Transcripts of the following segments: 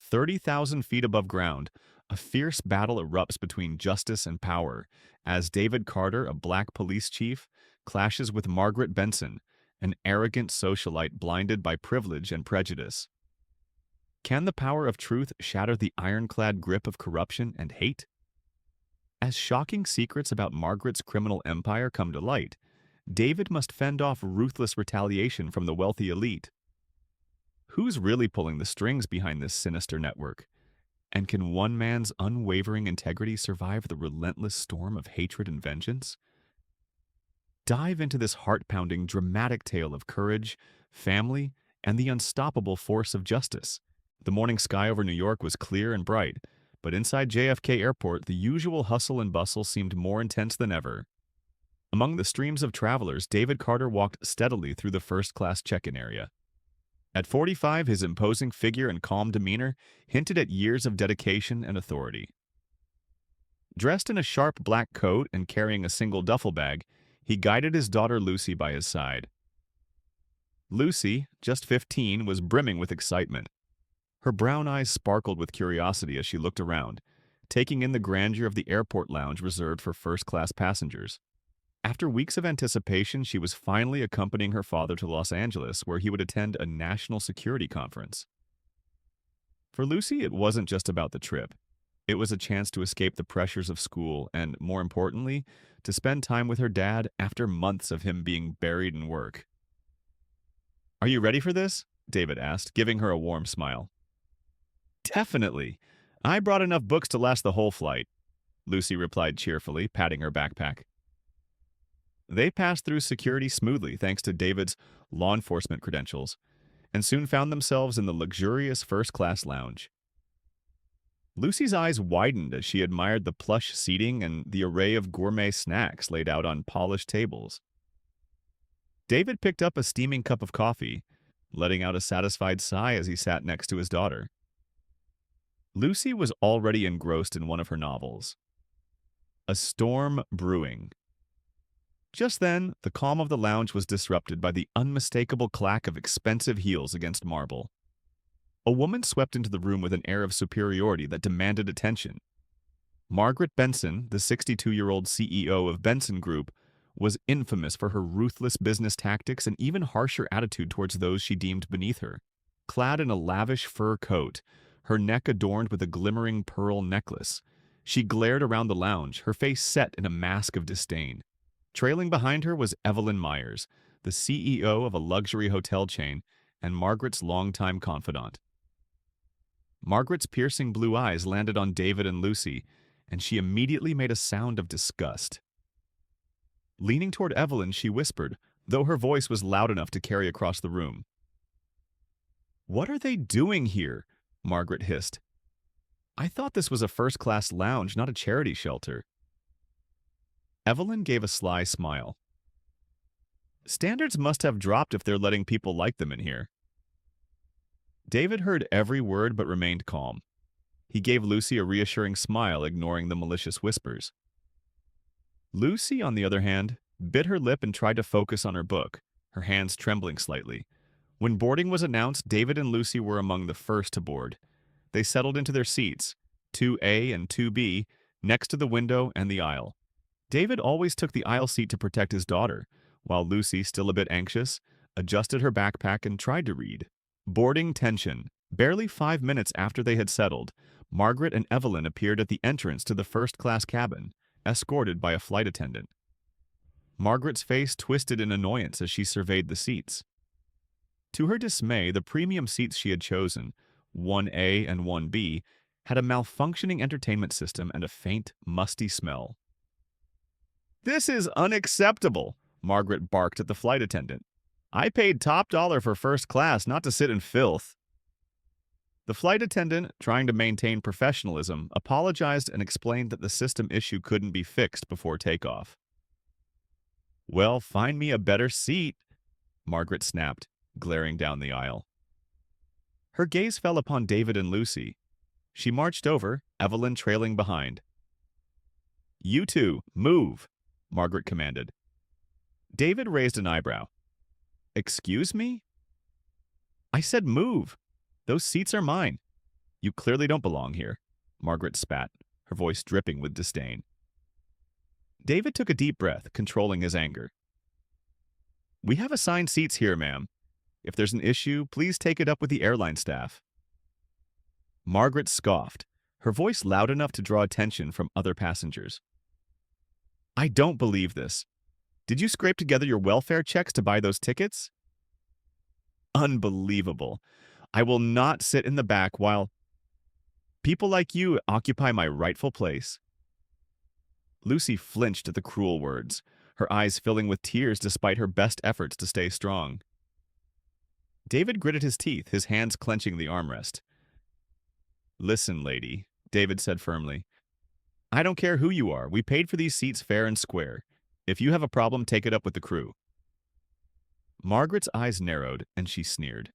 30,000 feet above ground, a fierce battle erupts between justice and power as David Carter, a black police chief, clashes with Margaret Benson, an arrogant socialite blinded by privilege and prejudice. Can the power of truth shatter the ironclad grip of corruption and hate? As shocking secrets about Margaret's criminal empire come to light, David must fend off ruthless retaliation from the wealthy elite. Who's really pulling the strings behind this sinister network? And can one man's unwavering integrity survive the relentless storm of hatred and vengeance? Dive into this heart-pounding, dramatic tale of courage, family, and the unstoppable force of justice. The morning sky over New York was clear and bright, but inside JFK Airport, the usual hustle and bustle seemed more intense than ever. Among the streams of travelers, David Carter walked steadily through the first-class check-in area. At 45, his imposing figure and calm demeanor hinted at years of dedication and authority. Dressed in a sharp black coat and carrying a single duffel bag, he guided his daughter Lucy by his side. Lucy, just 15, was brimming with excitement. Her brown eyes sparkled with curiosity as she looked around, taking in the grandeur of the airport lounge reserved for first-class passengers. After weeks of anticipation, she was finally accompanying her father to Los Angeles, where he would attend a national security conference. For Lucy, it wasn't just about the trip. It was a chance to escape the pressures of school and, more importantly, to spend time with her dad after months of him being buried in work. "Are you ready for this?" David asked, giving her a warm smile. "Definitely. I brought enough books to last the whole flight," Lucy replied cheerfully, patting her backpack. They passed through security smoothly thanks to David's law enforcement credentials, and soon found themselves in the luxurious first-class lounge. Lucy's eyes widened as she admired the plush seating and the array of gourmet snacks laid out on polished tables. David picked up a steaming cup of coffee, letting out a satisfied sigh as he sat next to his daughter. Lucy was already engrossed in one of her novels, A Storm Brewing. Just then, the calm of the lounge was disrupted by the unmistakable clack of expensive heels against marble. A woman swept into the room with an air of superiority that demanded attention. Margaret Benson, the 62-year-old CEO of Benson Group, was infamous for her ruthless business tactics and even harsher attitude towards those she deemed beneath her. Clad in a lavish fur coat, her neck adorned with a glimmering pearl necklace, she glared around the lounge, her face set in a mask of disdain. Trailing behind her was Evelyn Myers, the CEO of a luxury hotel chain and Margaret's longtime confidant. Margaret's piercing blue eyes landed on David and Lucy, and she immediately made a sound of disgust. Leaning toward Evelyn, she whispered, though her voice was loud enough to carry across the room. "What are they doing here?" Margaret hissed. "I thought this was a first-class lounge, not a charity shelter." Evelyn gave a sly smile. "Standards must have dropped if they're letting people like them in here." David heard every word but remained calm. He gave Lucy a reassuring smile, ignoring the malicious whispers. Lucy, on the other hand, bit her lip and tried to focus on her book, her hands trembling slightly. When boarding was announced, David and Lucy were among the first to board. They settled into their seats, 2A and 2B, next to the window and the aisle. David always took the aisle seat to protect his daughter, while Lucy, still a bit anxious, adjusted her backpack and tried to read. Boarding tension. Barely 5 minutes after they had settled, Margaret and Evelyn appeared at the entrance to the first-class cabin, escorted by a flight attendant. Margaret's face twisted in annoyance as she surveyed the seats. To her dismay, the premium seats she had chosen, 1A and 1B, had a malfunctioning entertainment system and a faint, musty smell. "This is unacceptable," Margaret barked at the flight attendant. "I paid top dollar for first class, not to sit in filth." The flight attendant, trying to maintain professionalism, apologized and explained that the system issue couldn't be fixed before takeoff. "Well, find me a better seat," Margaret snapped, glaring down the aisle. Her gaze fell upon David and Lucy. She marched over, Evelyn trailing behind. "You two, move," Margaret commanded. David raised an eyebrow. "Excuse me?" "I said move. Those seats are mine." You clearly don't belong here, Margaret spat, her voice dripping with disdain. David took a deep breath, controlling his anger. We have assigned seats here, ma'am. If there's an issue, please take it up with the airline staff. Margaret scoffed, her voice loud enough to draw attention from other passengers. I don't believe this. Did you scrape together your welfare checks to buy those tickets? Unbelievable. I will not sit in the back while people like you occupy my rightful place. Lucy flinched at the cruel words, her eyes filling with tears despite her best efforts to stay strong. David gritted his teeth, his hands clenching the armrest. Listen, lady, David said firmly. I don't care who you are. We paid for these seats fair and square. If you have a problem, take it up with the crew. Margaret's eyes narrowed, and she sneered.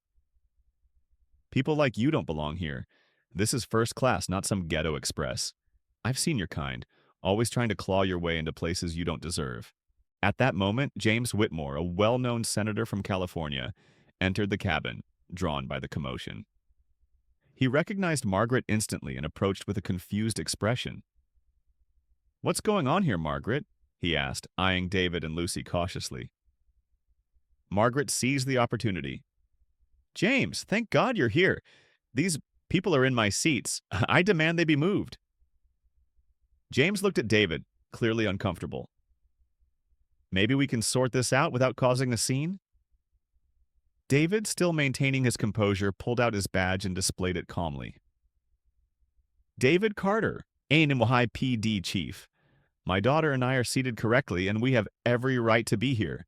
People like you don't belong here. This is first class, not some ghetto express. I've seen your kind, always trying to claw your way into places you don't deserve. At that moment, James Whitmore, a well-known senator from California, entered the cabin, drawn by the commotion. He recognized Margaret instantly and approached with a confused expression. What's going on here, Margaret? He asked, eyeing David and Lucy cautiously. Margaret seized the opportunity. James, thank God you're here. These people are in my seats. I demand they be moved. James looked at David, clearly uncomfortable. Maybe we can sort this out without causing a scene? David, still maintaining his composure, pulled out his badge and displayed it calmly. David Carter, Ainimwahai PD Chief. My daughter and I are seated correctly, and we have every right to be here.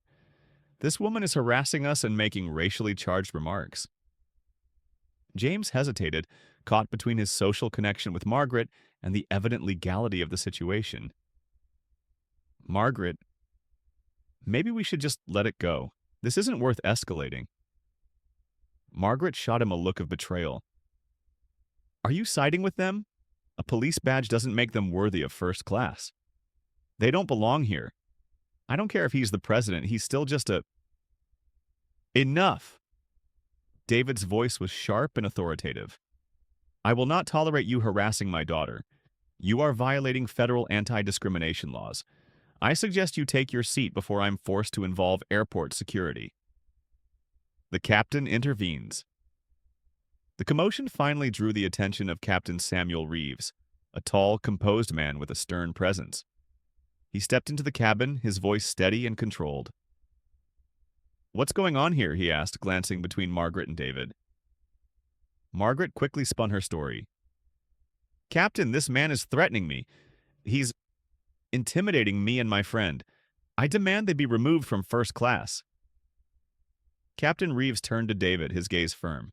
This woman is harassing us and making racially charged remarks. James hesitated, caught between his social connection with Margaret and the evident legality of the situation. Margaret, maybe we should just let it go. This isn't worth escalating. Margaret shot him a look of betrayal. Are you siding with them? A police badge doesn't make them worthy of first class. They don't belong here. I don't care if he's the president, he's still just a... Enough! David's voice was sharp and authoritative. I will not tolerate you harassing my daughter. You are violating federal anti-discrimination laws. I suggest you take your seat before I'm forced to involve airport security. The captain intervenes. The commotion finally drew the attention of Captain Samuel Reeves, a tall, composed man with a stern presence. He stepped into the cabin, his voice steady and controlled. What's going on here? He asked, glancing between Margaret and David. Margaret quickly spun her story. Captain, this man is threatening me. He's intimidating me and my friend. I demand they be removed from first class. Captain Reeves turned to David, his gaze firm.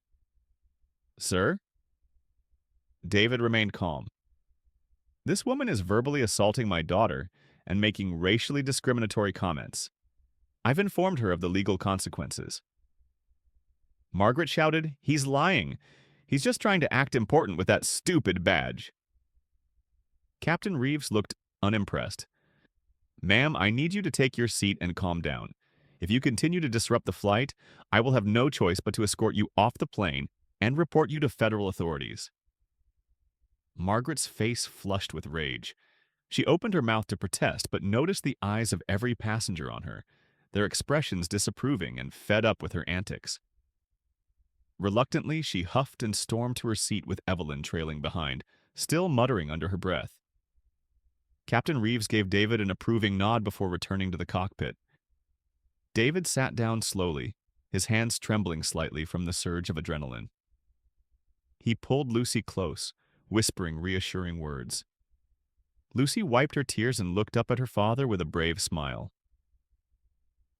Sir? David remained calm. This woman is verbally assaulting my daughter and making racially discriminatory comments. I've informed her of the legal consequences. Margaret shouted, He's lying. He's just trying to act important with that stupid badge. Captain Reeves looked unimpressed. Ma'am, I need you to take your seat and calm down. If you continue to disrupt the flight, I will have no choice but to escort you off the plane and report you to federal authorities. Margaret's face flushed with rage. She opened her mouth to protest, but noticed the eyes of every passenger on her, their expressions disapproving and fed up with her antics. Reluctantly, she huffed and stormed to her seat with Evelyn trailing behind, still muttering under her breath. Captain Reeves gave David an approving nod before returning to the cockpit. David sat down slowly, his hands trembling slightly from the surge of adrenaline. He pulled Lucy close, whispering reassuring words. Lucy wiped her tears and looked up at her father with a brave smile.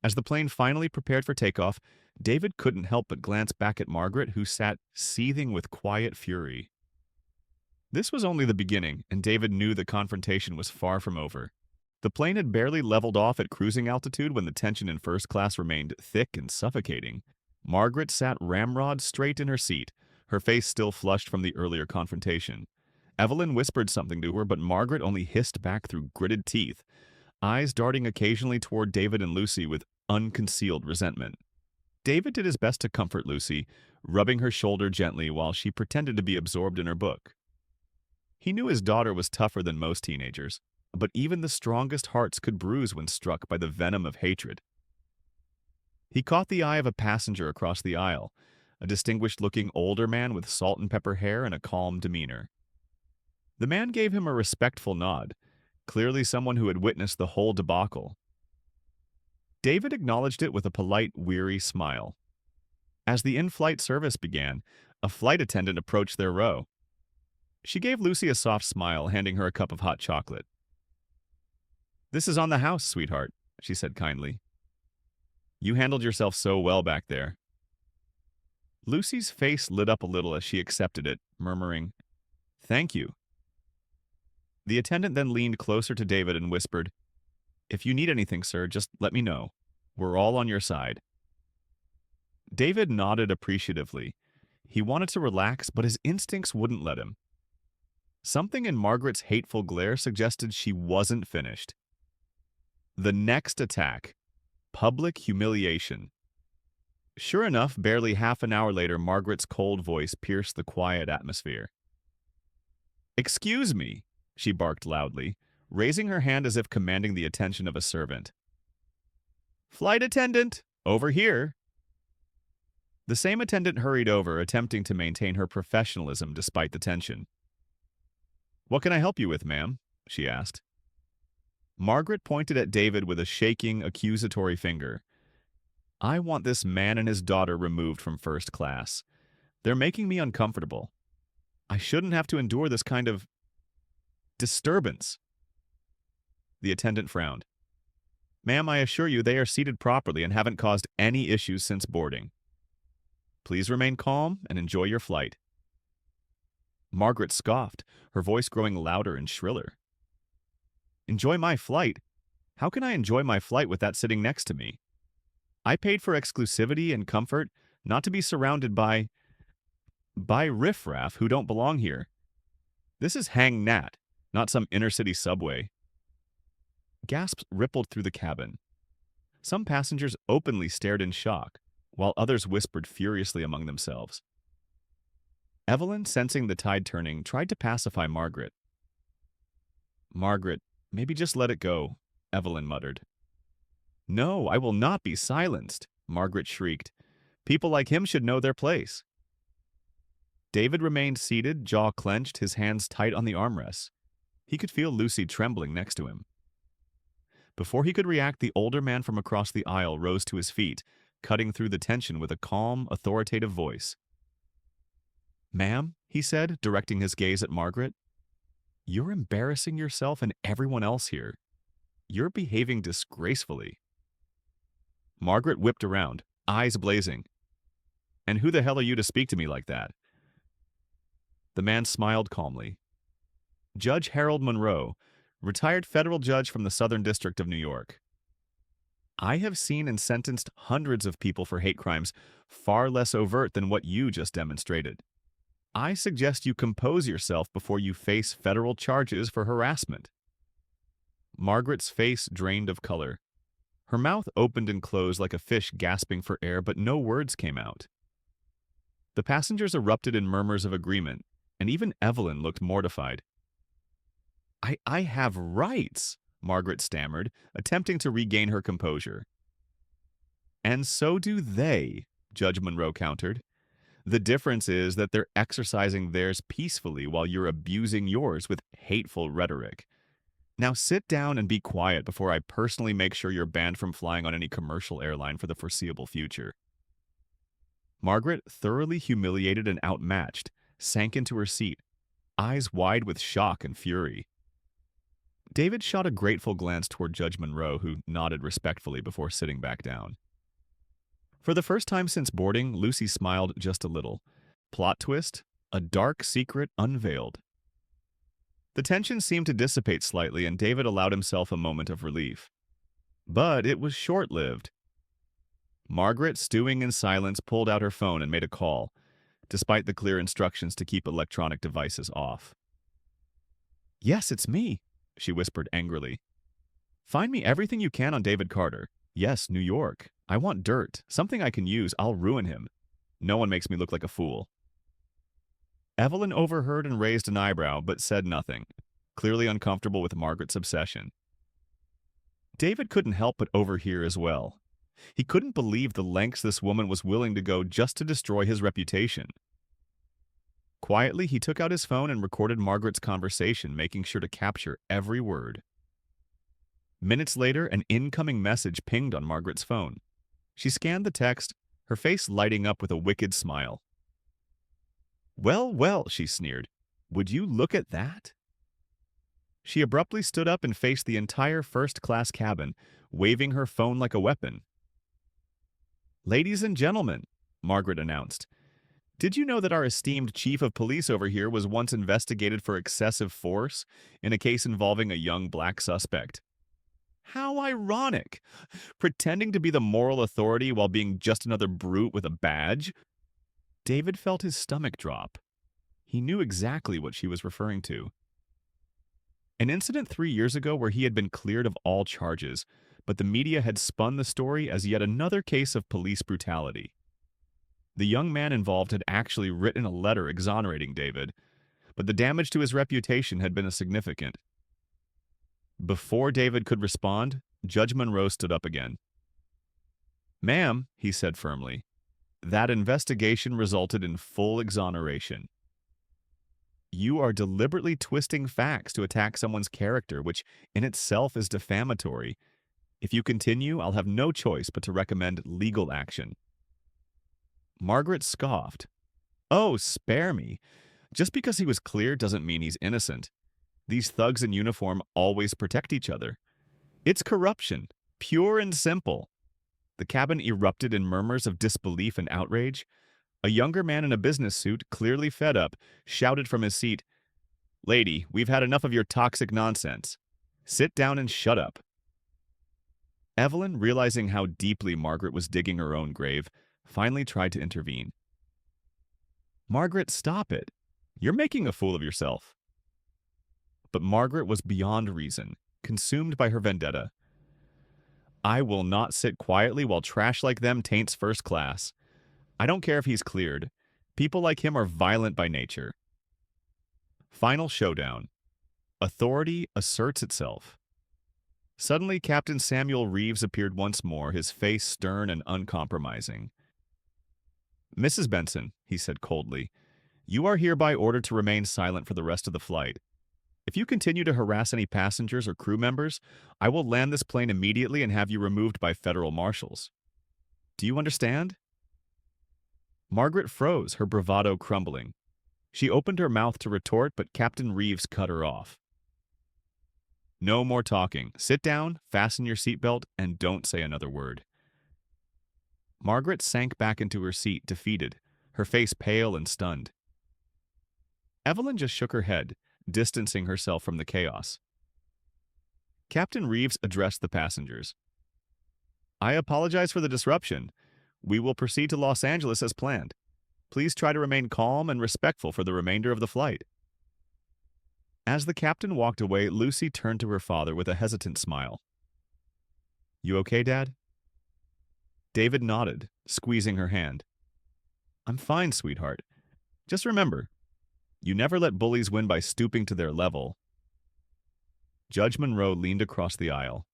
As the plane finally prepared for takeoff, David couldn't help but glance back at Margaret, who sat seething with quiet fury. This was only the beginning, and David knew the confrontation was far from over. The plane had barely leveled off at cruising altitude when the tension in first class remained thick and suffocating. Margaret sat ramrod straight in her seat, her face still flushed from the earlier confrontation. Evelyn whispered something to her, but Margaret only hissed back through gritted teeth, eyes darting occasionally toward David and Lucy with unconcealed resentment. David did his best to comfort Lucy, rubbing her shoulder gently while she pretended to be absorbed in her book. He knew his daughter was tougher than most teenagers, but even the strongest hearts could bruise when struck by the venom of hatred. He caught the eye of a passenger across the aisle, a distinguished-looking older man with salt and pepper hair and a calm demeanor. The man gave him a respectful nod, clearly someone who had witnessed the whole debacle. David acknowledged it with a polite, weary smile. As the in-flight service began, a flight attendant approached their row. She gave Lucy a soft smile, handing her a cup of hot chocolate. "This is on the house, sweetheart," she said kindly. "You handled yourself so well back there." Lucy's face lit up a little as she accepted it, murmuring, "Thank you." The attendant then leaned closer to David and whispered, "If you need anything, sir, just let me know. We're all on your side." David nodded appreciatively. He wanted to relax, but his instincts wouldn't let him. Something in Margaret's hateful glare suggested she wasn't finished. The next attack. Public humiliation. Sure enough, barely half an hour later, Margaret's cold voice pierced the quiet atmosphere. "Excuse me," she barked loudly, raising her hand as if commanding the attention of a servant. "Flight attendant, over here." The same attendant hurried over, attempting to maintain her professionalism despite the tension. "What can I help you with, ma'am?" she asked. Margaret pointed at David with a shaking, accusatory finger. "I want this man and his daughter removed from first class. They're making me uncomfortable. I shouldn't have to endure this kind of disturbance." The attendant frowned. "Ma'am, I assure you they are seated properly and haven't caused any issues since boarding. Please remain calm and enjoy your flight." Margaret scoffed, her voice growing louder and shriller. "Enjoy my flight? How can I enjoy my flight with that sitting next to me? I paid for exclusivity and comfort, not to be surrounded by riffraff who don't belong here. This is Hang Nat, not some inner-city subway." Gasps rippled through the cabin. Some passengers openly stared in shock, while others whispered furiously among themselves. Evelyn, sensing the tide turning, tried to pacify Margaret. "Margaret, maybe just let it go," Evelyn muttered. "No, I will not be silenced," Margaret shrieked. "People like him should know their place." David remained seated, jaw clenched, his hands tight on the armrests. He could feel Lucy trembling next to him. Before he could react, the older man from across the aisle rose to his feet, cutting through the tension with a calm, authoritative voice. "Ma'am," he said, directing his gaze at Margaret, "you're embarrassing yourself and everyone else here. You're behaving disgracefully." Margaret whipped around, eyes blazing. "And who the hell are you to speak to me like that?" The man smiled calmly. "Judge Harold Monroe, retired federal judge from the Southern District of New York. I have seen and sentenced hundreds of people for hate crimes far less overt than what you just demonstrated. I suggest you compose yourself before you face federal charges for harassment." Margaret's face drained of color. Her mouth opened and closed like a fish gasping for air, but no words came out. The passengers erupted in murmurs of agreement, and even Evelyn looked mortified. I have rights," Margaret stammered, attempting to regain her composure. "And so do they," Judge Monroe countered. "The difference is that they're exercising theirs peacefully while you're abusing yours with hateful rhetoric. Now sit down and be quiet before I personally make sure you're banned from flying on any commercial airline for the foreseeable future." Margaret, thoroughly humiliated and outmatched, sank into her seat, eyes wide with shock and fury. David shot a grateful glance toward Judge Monroe, who nodded respectfully before sitting back down. For the first time since boarding, Lucy smiled just a little. Plot twist, a dark secret unveiled. The tension seemed to dissipate slightly, and David allowed himself a moment of relief. But it was short-lived. Margaret, stewing in silence, pulled out her phone and made a call, despite the clear instructions to keep electronic devices off. "Yes, it's me," she whispered angrily. "Find me everything you can on David Carter. Yes, New York. I want dirt, something I can use. I'll ruin him. No one makes me look like a fool. Evelyn overheard and raised an eyebrow, but said nothing, clearly uncomfortable with Margaret's obsession. David couldn't help but overhear as well. He couldn't believe the lengths this woman was willing to go just to destroy his reputation. Quietly, he took out his phone and recorded Margaret's conversation, making sure to capture every word. Minutes later, an incoming message pinged on Margaret's phone. She scanned the text, her face lighting up with a wicked smile. "Well, well," she sneered. "Would you look at that?" She abruptly stood up and faced the entire first-class cabin, waving her phone like a weapon. "Ladies and gentlemen," Margaret announced, "did you know that our esteemed chief of police over here was once investigated for excessive force in a case involving a young black suspect? How ironic! Pretending to be the moral authority while being just another brute with a badge." David felt his stomach drop. He knew exactly what she was referring to. An incident 3 years ago where he had been cleared of all charges, but the media had spun the story as yet another case of police brutality. The young man involved had actually written a letter exonerating David, but the damage to his reputation had been significant. Before David could respond, Judge Monroe stood up again. "Ma'am," he said firmly, "that investigation resulted in full exoneration. You are deliberately twisting facts to attack someone's character, which in itself is defamatory. If you continue, I'll have no choice but to recommend legal action." Margaret scoffed. "Oh, spare me. Just because he was cleared doesn't mean he's innocent. These thugs in uniform always protect each other. It's corruption, pure and simple." The cabin erupted in murmurs of disbelief and outrage. A younger man in a business suit, clearly fed up, shouted from his seat, "Lady, we've had enough of your toxic nonsense. Sit down and shut up." Evelyn, realizing how deeply Margaret was digging her own grave, finally tried to intervene. "Margaret, stop it. You're making a fool of yourself." But Margaret was beyond reason, consumed by her vendetta. "I will not sit quietly while trash like them taints first class. I don't care if he's cleared. People like him are violent by nature." Final showdown. Authority asserts itself. Suddenly, Captain Samuel Reeves appeared once more, his face stern and uncompromising. "Mrs. Benson," he said coldly, "you are hereby ordered to remain silent for the rest of the flight. If you continue to harass any passengers or crew members, I will land this plane immediately and have you removed by federal marshals. Do you understand?" Margaret froze, her bravado crumbling. She opened her mouth to retort, but Captain Reeves cut her off. "No more talking. Sit down, fasten your seatbelt, and don't say another word." Margaret sank back into her seat, defeated, her face pale and stunned. Evelyn just shook her head, distancing herself from the chaos. Captain Reeves addressed the passengers. "I apologize for the disruption. We will proceed to Los Angeles as planned. Please try to remain calm and respectful for the remainder of the flight." As the captain walked away, Lucy turned to her father with a hesitant smile. "You okay, Dad?" David nodded, squeezing her hand. "I'm fine, sweetheart. Just remember, you never let bullies win by stooping to their level." Judge Monroe leaned across the aisle.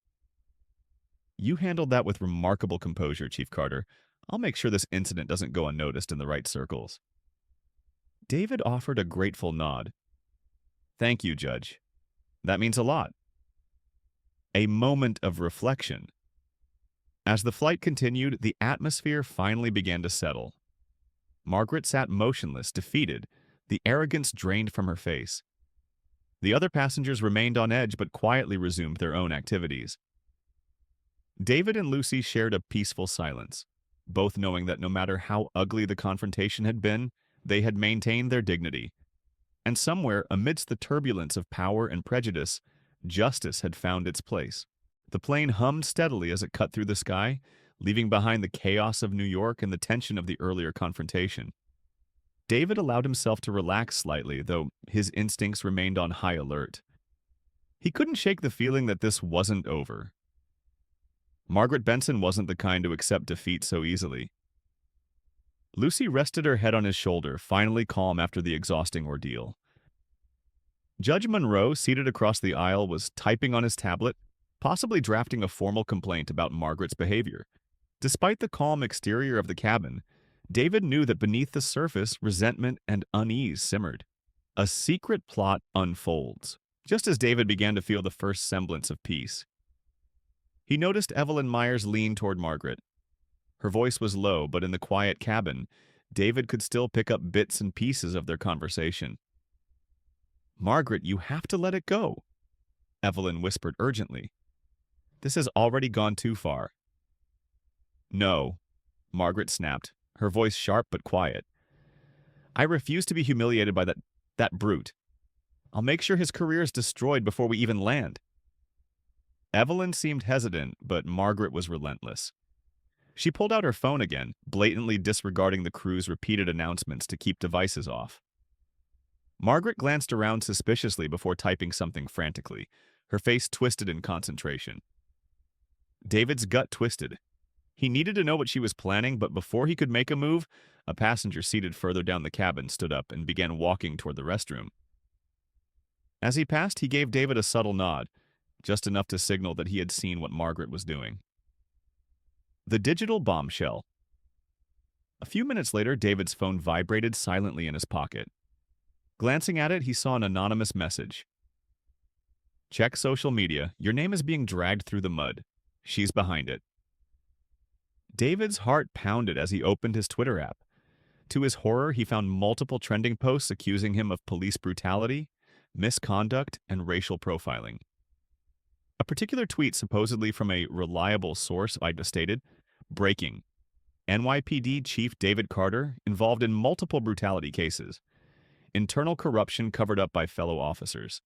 "You handled that with remarkable composure, Chief Carter. I'll make sure this incident doesn't go unnoticed in the right circles." David offered a grateful nod. "Thank you, Judge. That means a lot." A moment of reflection. As the flight continued, the atmosphere finally began to settle. Margaret sat motionless, defeated, the arrogance drained from her face. The other passengers remained on edge but quietly resumed their own activities. David and Lucy shared a peaceful silence, both knowing that no matter how ugly the confrontation had been, they had maintained their dignity. And somewhere, amidst the turbulence of power and prejudice, justice had found its place. The plane hummed steadily as it cut through the sky, leaving behind the chaos of New York and the tension of the earlier confrontation. David allowed himself to relax slightly, though his instincts remained on high alert. He couldn't shake the feeling that this wasn't over. Margaret Benson wasn't the kind to accept defeat so easily. Lucy rested her head on his shoulder, finally calm after the exhausting ordeal. Judge Monroe, seated across the aisle, was typing on his tablet, possibly drafting a formal complaint about Margaret's behavior. Despite the calm exterior of the cabin, David knew that beneath the surface, resentment and unease simmered. A secret plot unfolds, just as David began to feel the first semblance of peace. He noticed Evelyn Myers lean toward Margaret. Her voice was low, but in the quiet cabin, David could still pick up bits and pieces of their conversation. "Margaret, you have to let it go," Evelyn whispered urgently. "This has already gone too far." "No," Margaret snapped, her voice sharp but quiet. "I refuse to be humiliated by that brute. I'll make sure his career is destroyed before we even land." Evelyn seemed hesitant, but Margaret was relentless. She pulled out her phone again, blatantly disregarding the crew's repeated announcements to keep devices off. Margaret glanced around suspiciously before typing something frantically, her face twisted in concentration. David's gut twisted. He needed to know what she was planning, but before he could make a move, a passenger seated further down the cabin stood up and began walking toward the restroom. As he passed, he gave David a subtle nod, just enough to signal that he had seen what Margaret was doing. The digital bombshell. A few minutes later, David's phone vibrated silently in his pocket. Glancing at it, he saw an anonymous message. "Check social media. Your name is being dragged through the mud. She's behind it." David's heart pounded as he opened his Twitter app. To his horror, he found multiple trending posts accusing him of police brutality, misconduct, and racial profiling. A particular tweet, supposedly from a reliable source, stated, "Breaking. NYPD Chief David Carter involved in multiple brutality cases. Internal corruption covered up by fellow officers.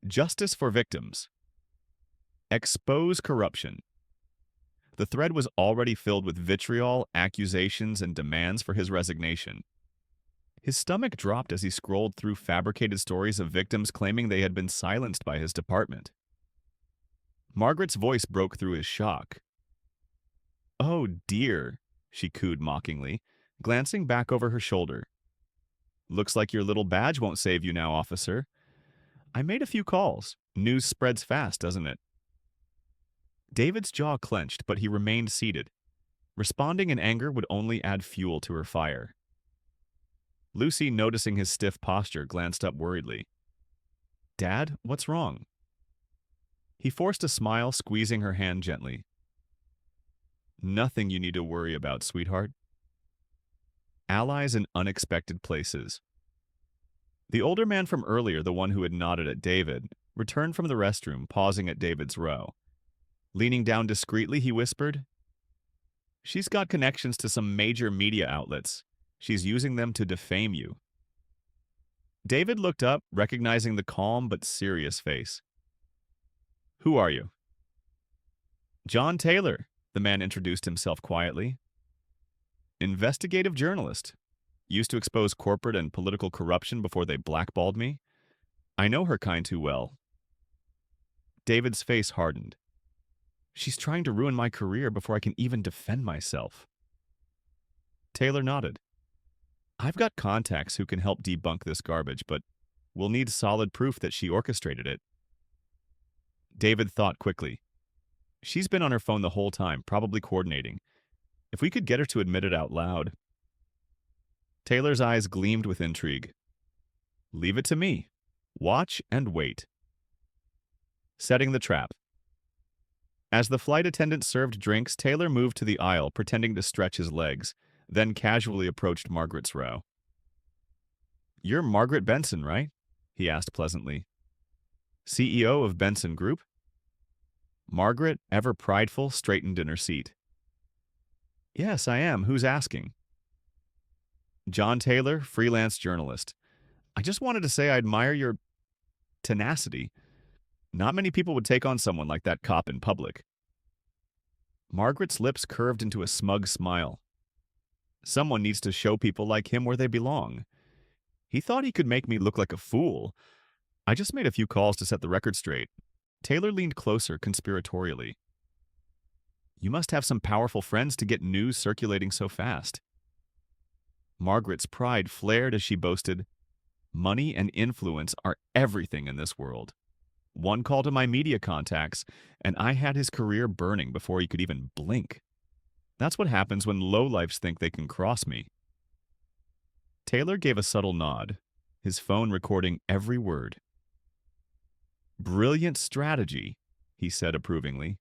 Justice for victims. Expose corruption." The thread was already filled with vitriol, accusations, and demands for his resignation. His stomach dropped as he scrolled through fabricated stories of victims claiming they had been silenced by his department. Margaret's voice broke through his shock. "Oh dear," she cooed mockingly, glancing back over her shoulder. "Looks like your little badge won't save you now, officer. I made a few calls. News spreads fast, doesn't it?" David's jaw clenched, but he remained seated. Responding in anger would only add fuel to her fire. Lucy, noticing his stiff posture, glanced up worriedly. "Dad, what's wrong?" He forced a smile, squeezing her hand gently. "Nothing you need to worry about, sweetheart." Allies in unexpected places. The older man from earlier, the one who had nodded at David, returned from the restroom, pausing at David's row. Leaning down discreetly, he whispered, "She's got connections to some major media outlets. She's using them to defame you." David looked up, recognizing the calm but serious face. "Who are you?" "John Taylor," the man introduced himself quietly. "Investigative journalist. Used to expose corporate and political corruption before they blackballed me. I know her kind too well." David's face hardened. "She's trying to ruin my career before I can even defend myself." Taylor nodded. "I've got contacts who can help debunk this garbage, but we'll need solid proof that she orchestrated it." David thought quickly. "She's been on her phone the whole time, probably coordinating. If we could get her to admit it out loud." Taylor's eyes gleamed with intrigue. "Leave it to me. Watch and wait." Setting the trap. As the flight attendant served drinks, Taylor moved to the aisle, pretending to stretch his legs, then casually approached Margaret's row. "You're Margaret Benson, right?" he asked pleasantly. "CEO of Benson Group?" Margaret, ever prideful, straightened in her seat. "Yes, I am. Who's asking?" "John Taylor, freelance journalist. I just wanted to say I admire your tenacity. Not many people would take on someone like that cop in public." Margaret's lips curved into a smug smile. Someone needs to show people like him where they belong. He thought he could make me look like a fool. I just made a few calls to set the record straight. Taylor leaned closer conspiratorially. "You must have some powerful friends to get news circulating so fast." Margaret's pride flared as she boasted, "Money and influence are everything in this world. One call to my media contacts, and I had his career burning before he could even blink. That's what happens when lowlifes think they can cross me." Taylor gave a subtle nod, his phone recording every word. "Brilliant strategy," he said approvingly.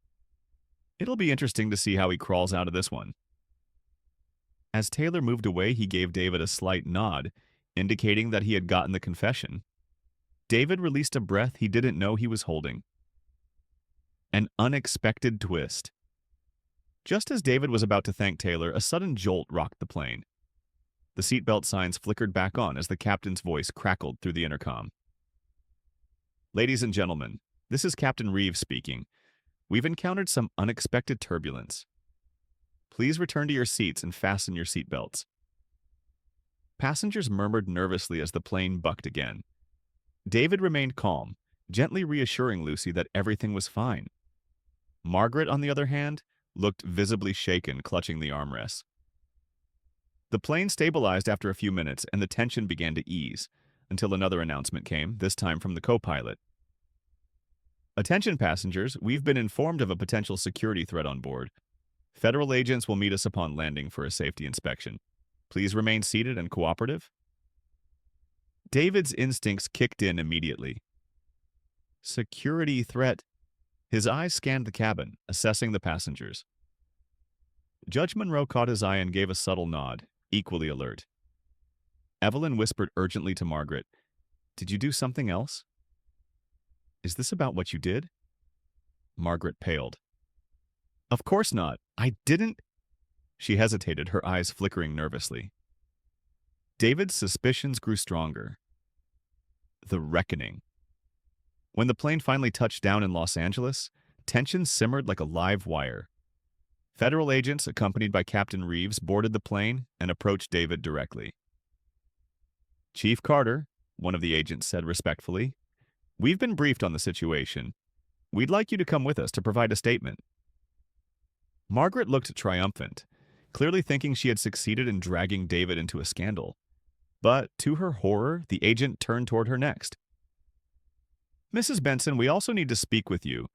"It'll be interesting to see how he crawls out of this one." As Taylor moved away, he gave David a slight nod, indicating that he had gotten the confession. David released a breath he didn't know he was holding. An unexpected twist. Just as David was about to thank Taylor, a sudden jolt rocked the plane. The seatbelt signs flickered back on as the captain's voice crackled through the intercom. "Ladies and gentlemen, this is Captain Reeves speaking. We've encountered some unexpected turbulence. Please return to your seats and fasten your seatbelts." Passengers murmured nervously as the plane bucked again. David remained calm, gently reassuring Lucy that everything was fine. Margaret, on the other hand, looked visibly shaken, clutching the armrests. The plane stabilized after a few minutes, and the tension began to ease, until another announcement came, this time from the co-pilot. "Attention passengers, we've been informed of a potential security threat on board. Federal agents will meet us upon landing for a safety inspection. Please remain seated and cooperative." David's instincts kicked in immediately. Security threat. His eyes scanned the cabin, assessing the passengers. Judge Monroe caught his eye and gave a subtle nod, equally alert. Evelyn whispered urgently to Margaret, "Did you do something else? Is this about what you did?" Margaret paled. "Of course not. I didn't—" She hesitated, her eyes flickering nervously. David's suspicions grew stronger. The reckoning. When the plane finally touched down in Los Angeles, tension simmered like a live wire. Federal agents, accompanied by Captain Reeves, boarded the plane and approached David directly. "Chief Carter," one of the agents said respectfully, "we've been briefed on the situation. We'd like you to come with us to provide a statement." Margaret looked triumphant, clearly thinking she had succeeded in dragging David into a scandal. But, to her horror, the agent turned toward her next. "Mrs. Benson, we also need to speak with you.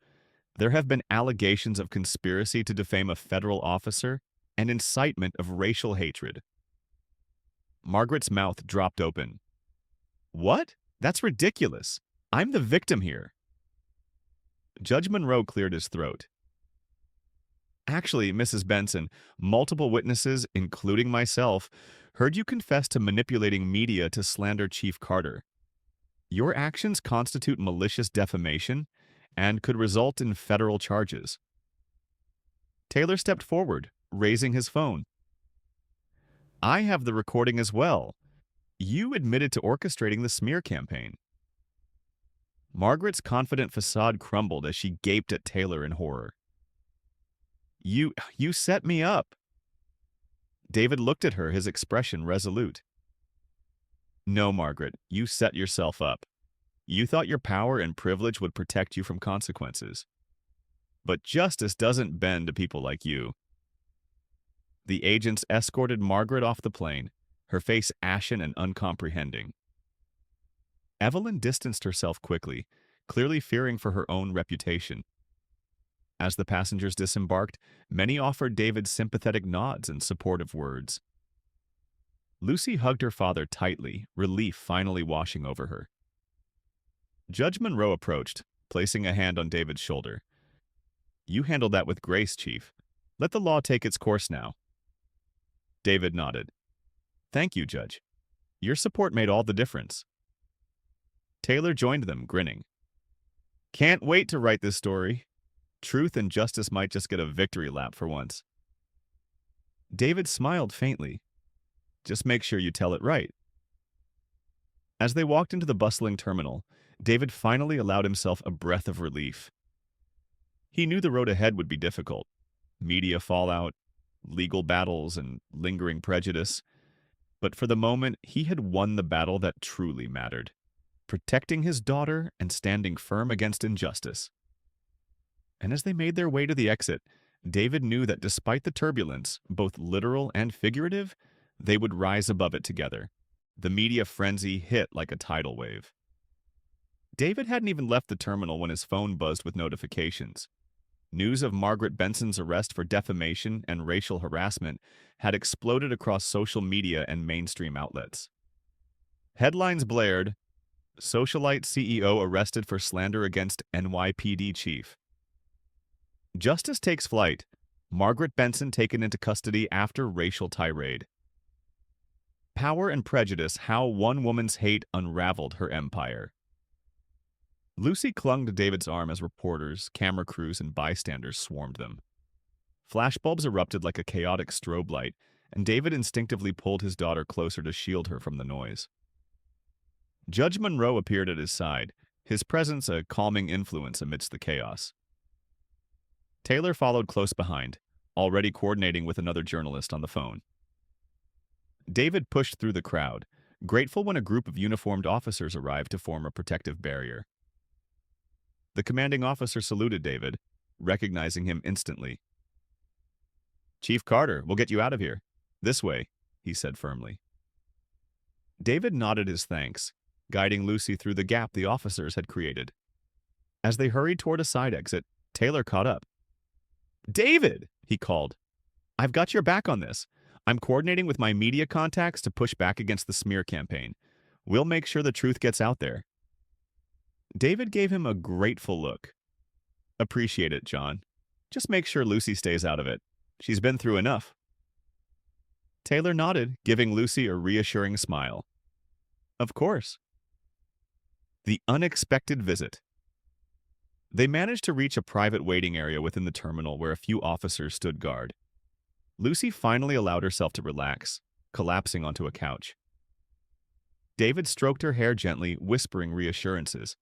There have been allegations of conspiracy to defame a federal officer and incitement of racial hatred." Margaret's mouth dropped open. "What? That's ridiculous. I'm the victim here." Judge Monroe cleared his throat. "Actually, Mrs. Benson, multiple witnesses, including myself, heard you confess to manipulating media to slander Chief Carter. Your actions constitute malicious defamation and could result in federal charges." Taylor stepped forward, raising his phone. "I have the recording as well. You admitted to orchestrating the smear campaign." Margaret's confident facade crumbled as she gaped at Taylor in horror. You set me up." David looked at her, his expression resolute. "No, Margaret, you set yourself up. You thought your power and privilege would protect you from consequences. But justice doesn't bend to people like you." The agents escorted Margaret off the plane, her face ashen and uncomprehending. Evelyn distanced herself quickly, clearly fearing for her own reputation. As the passengers disembarked, many offered David sympathetic nods and supportive words. Lucy hugged her father tightly, relief finally washing over her. Judge Monroe approached, placing a hand on David's shoulder. "You handled that with grace, Chief. Let the law take its course now." David nodded. "Thank you, Judge. Your support made all the difference." Taylor joined them, grinning. "Can't wait to write this story. Truth and justice might just get a victory lap for once." David smiled faintly. "Just make sure you tell it right." As they walked into the bustling terminal, David finally allowed himself a breath of relief. He knew the road ahead would be difficult. Media fallout, legal battles, and lingering prejudice. But for the moment, he had won the battle that truly mattered, protecting his daughter and standing firm against injustice. And as they made their way to the exit, David knew that despite the turbulence, both literal and figurative, They would rise above it together. The media frenzy hit like a tidal wave. David hadn't even left the terminal when his phone buzzed with notifications. News of Margaret Benson's arrest for defamation and racial harassment had exploded across social media and mainstream outlets. Headlines blared, "Socialite CEO arrested for slander against NYPD chief." "Justice takes flight. Margaret Benson taken into custody after racial tirade." Power and prejudice, how one woman's hate unraveled her empire. Lucy clung to David's arm as reporters, camera crews, and bystanders swarmed them. Flashbulbs erupted like a chaotic strobe light, and David instinctively pulled his daughter closer to shield her from the noise. Judge Monroe appeared at his side, his presence a calming influence amidst the chaos. Taylor followed close behind, already coordinating with another journalist on the phone. David pushed through the crowd, grateful when a group of uniformed officers arrived to form a protective barrier. The commanding officer saluted David, recognizing him instantly. "Chief Carter, we'll get you out of here. This way," he said firmly. David nodded his thanks, guiding Lucy through the gap the officers had created. As they hurried toward a side exit, Taylor caught up. "David!" he called. "I've got your back on this. I'm coordinating with my media contacts to push back against the smear campaign. We'll make sure the truth gets out there." David gave him a grateful look. "Appreciate it, John. Just make sure Lucy stays out of it. She's been through enough." Taylor nodded, giving Lucy a reassuring smile. "Of course." The unexpected visit. They managed to reach a private waiting area within the terminal where a few officers stood guard. Lucy finally allowed herself to relax, collapsing onto a couch. David stroked her hair gently, whispering reassurances.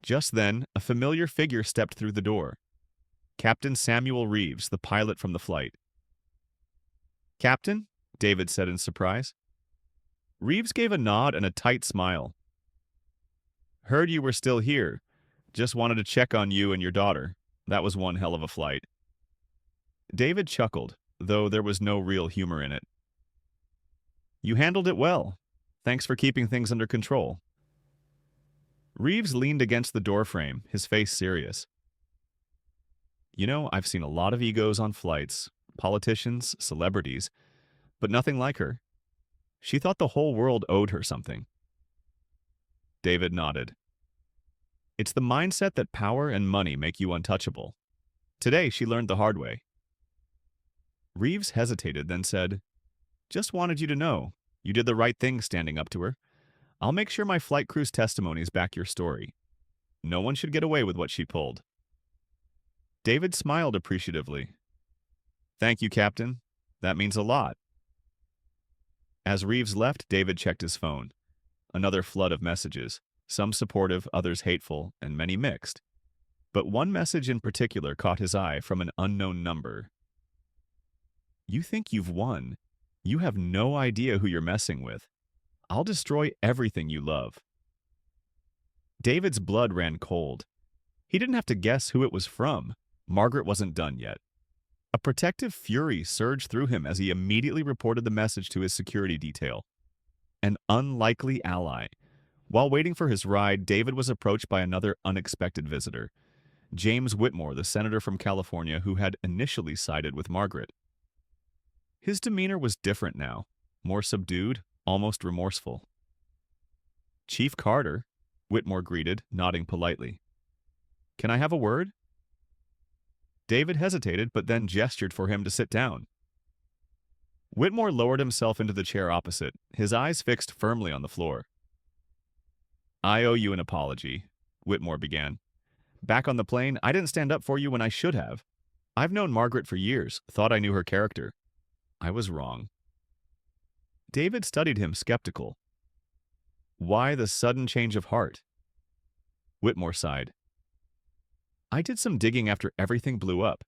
Just then, a familiar figure stepped through the door. Captain Samuel Reeves, the pilot from the flight. "Captain?" David said in surprise. Reeves gave a nod and a tight smile. "Heard you were still here. Just wanted to check on you and your daughter. That was one hell of a flight." David chuckled, though there was no real humor in it. "You handled it well. Thanks for keeping things under control." Reeves leaned against the doorframe, his face serious. "You know, I've seen a lot of egos on flights, politicians, celebrities, but nothing like her. She thought the whole world owed her something." David nodded. "It's the mindset that power and money make you untouchable. Today, she learned the hard way." Reeves hesitated, then said, "Just wanted you to know, you did the right thing standing up to her. I'll make sure my flight crew's testimonies back your story. No one should get away with what she pulled." David smiled appreciatively. "Thank you, Captain. That means a lot." As Reeves left, David checked his phone. Another flood of messages, some supportive, others hateful, and many mixed. But one message in particular caught his eye from an unknown number. "You think you've won. You have no idea who you're messing with. I'll destroy everything you love." David's blood ran cold. He didn't have to guess who it was from. Margaret wasn't done yet. A protective fury surged through him as he immediately reported the message to his security detail. An unlikely ally. While waiting for his ride, David was approached by another unexpected visitor, James Whitmore, the senator from California who had initially sided with Margaret. His demeanor was different now, more subdued, almost remorseful. "Chief Carter," Whitmore greeted, nodding politely. "Can I have a word?" David hesitated, but then gestured for him to sit down. Whitmore lowered himself into the chair opposite, his eyes fixed firmly on the floor. "I owe you an apology," Whitmore began. "Back on the plane, I didn't stand up for you when I should have. I've known Margaret for years, thought I knew her character. I was wrong." David studied him, skeptical. "Why the sudden change of heart?" Whitmore sighed. "I did some digging after everything blew up.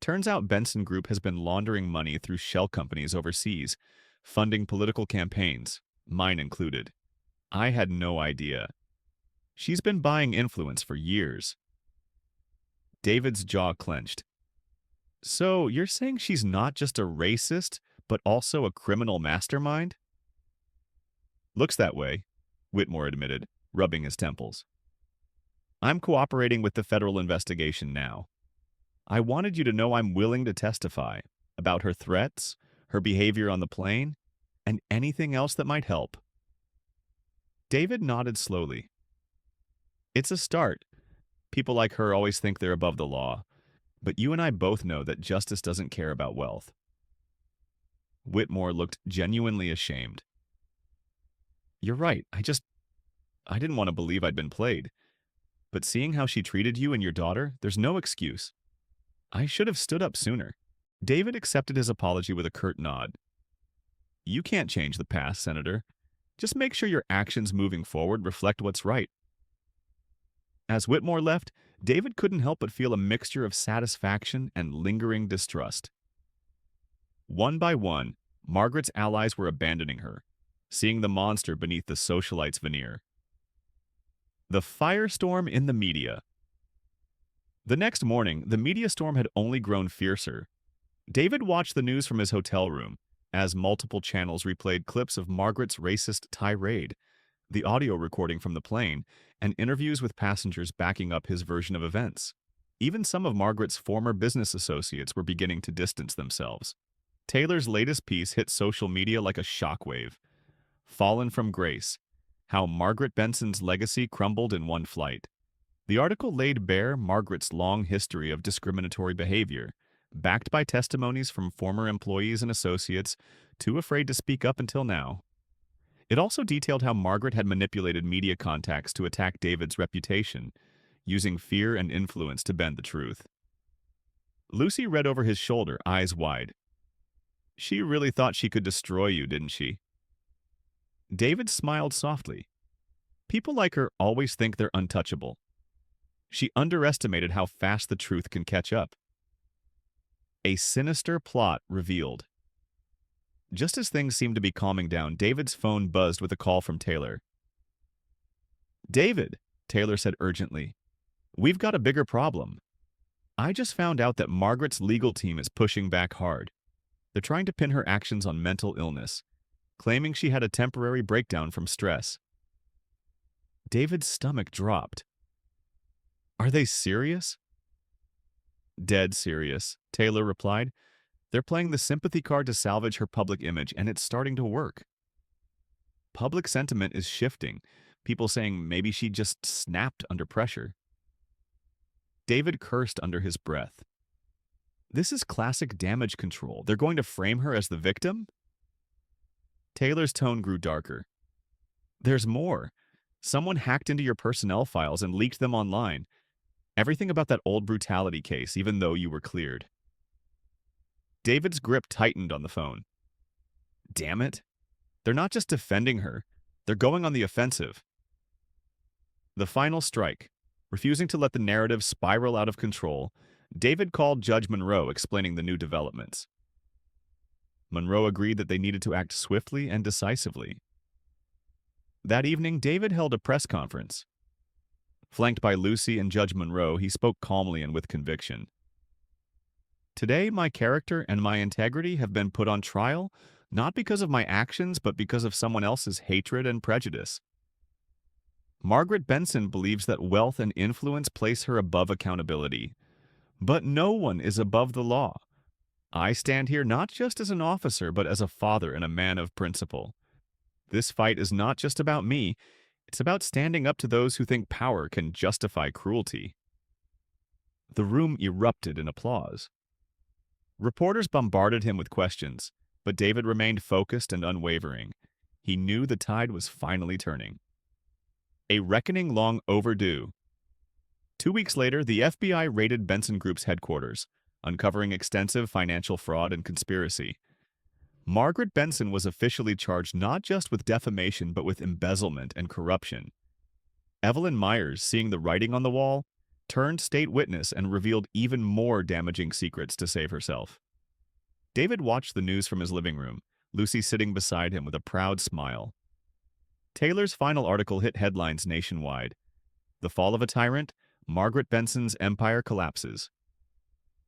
Turns out Benson Group has been laundering money through shell companies overseas, funding political campaigns, mine included. I had no idea. She's been buying influence for years." David's jaw clenched. "So you're saying she's not just a racist, but also a criminal mastermind? Looks that way, Whitmore admitted, rubbing his temples. I'm cooperating with the federal investigation now. I wanted you to know I'm willing to testify about her threats, her behavior on the plane, and anything else that might help. David nodded slowly. It's a start. People like her always think they're above the law, but you and I both know that justice doesn't care about wealth. Whitmore looked genuinely ashamed. You're right, I didn't want to believe I'd been played. But seeing how she treated you and your daughter, there's no excuse. I should have stood up sooner. David accepted his apology with a curt nod. You can't change the past, Senator. Just make sure your actions moving forward reflect what's right. As Whitmore left, David couldn't help but feel a mixture of satisfaction and lingering distrust. One by one, Margaret's allies were abandoning her, seeing the monster beneath the socialite's veneer. The firestorm in the media. The next morning, the media storm had only grown fiercer. David watched the news from his hotel room as multiple channels replayed clips of Margaret's racist tirade, the audio recording from the plane, and interviews with passengers backing up his version of events. Even some of Margaret's former business associates were beginning to distance themselves. Taylor's latest piece hit social media like a shockwave. Fallen from Grace: How Margaret Benson's Legacy Crumbled in One Flight. The article laid bare Margaret's long history of discriminatory behavior, backed by testimonies from former employees and associates too afraid to speak up until now. It also detailed how Margaret had manipulated media contacts to attack David's reputation, using fear and influence to bend the truth. Lucy read over his shoulder, eyes wide. She really thought she could destroy you, didn't she? David smiled softly. People like her always think they're untouchable. She underestimated how fast the truth can catch up. A sinister plot revealed. Just as things seemed to be calming down, David's phone buzzed with a call from Taylor. David, Taylor said urgently, we've got a bigger problem. I just found out that Margaret's legal team is pushing back hard. They're trying to pin her actions on mental illness, claiming she had a temporary breakdown from stress. David's stomach dropped. Are they serious? Dead serious, Taylor replied. They're playing the sympathy card to salvage her public image, and it's starting to work. Public sentiment is shifting, people saying maybe she just snapped under pressure. David cursed under his breath. This is classic damage control. They're going to frame her as the victim? Taylor's tone grew darker. There's more. Someone hacked into your personnel files and leaked them online. Everything about that old brutality case, even though you were cleared. David's grip tightened on the phone. Damn it. They're not just defending her. They're going on the offensive. The final strike. Refusing to let the narrative spiral out of control, David called Judge Monroe, explaining the new developments. Monroe agreed that they needed to act swiftly and decisively. That evening, David held a press conference. Flanked by Lucy and Judge Monroe, he spoke calmly and with conviction. Today, my character and my integrity have been put on trial, not because of my actions, but because of someone else's hatred and prejudice. Margaret Benson believes that wealth and influence place her above accountability. But no one is above the law. I stand here not just as an officer, but as a father and a man of principle. This fight is not just about me. It's about standing up to those who think power can justify cruelty. The room erupted in applause. Reporters bombarded him with questions, but David remained focused and unwavering. He knew the tide was finally turning. A reckoning long overdue. 2 weeks later, the FBI raided Benson Group's headquarters, uncovering extensive financial fraud and conspiracy. Margaret Benson was officially charged not just with defamation but with embezzlement and corruption. Evelyn Myers, seeing the writing on the wall, turned state witness and revealed even more damaging secrets to save herself. David watched the news from his living room, Lucy sitting beside him with a proud smile. Taylor's final article hit headlines nationwide. The Fall of a Tyrant, Margaret Benson's empire collapses.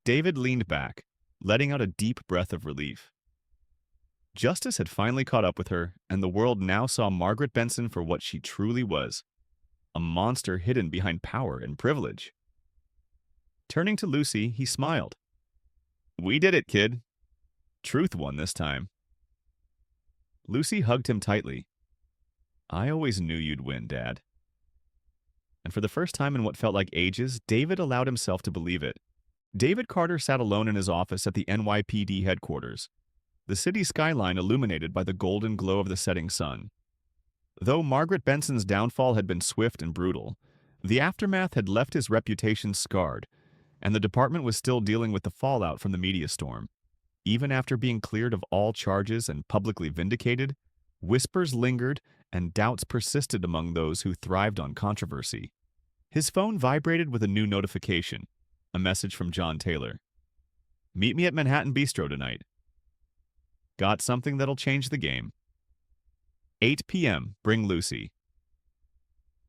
David leaned back, letting out a deep breath of relief. Justice had finally caught up with her, and the world now saw Margaret Benson for what she truly was, a monster hidden behind power and privilege. Turning to Lucy, he smiled. "We did it, kid. Truth won this time." Lucy hugged him tightly. "I always knew you'd win, Dad." And for the first time in what felt like ages, David allowed himself to believe it. David Carter sat alone in his office at the NYPD headquarters, the city skyline illuminated by the golden glow of the setting sun. Though Margaret Benson's downfall had been swift and brutal, the aftermath had left his reputation scarred, and the department was still dealing with the fallout from the media storm. Even after being cleared of all charges and publicly vindicated, whispers lingered and doubts persisted among those who thrived on controversy. His phone vibrated with a new notification, a message from John Taylor. "Meet me at Manhattan Bistro tonight. Got something that'll change the game. 8 p.m., bring Lucy."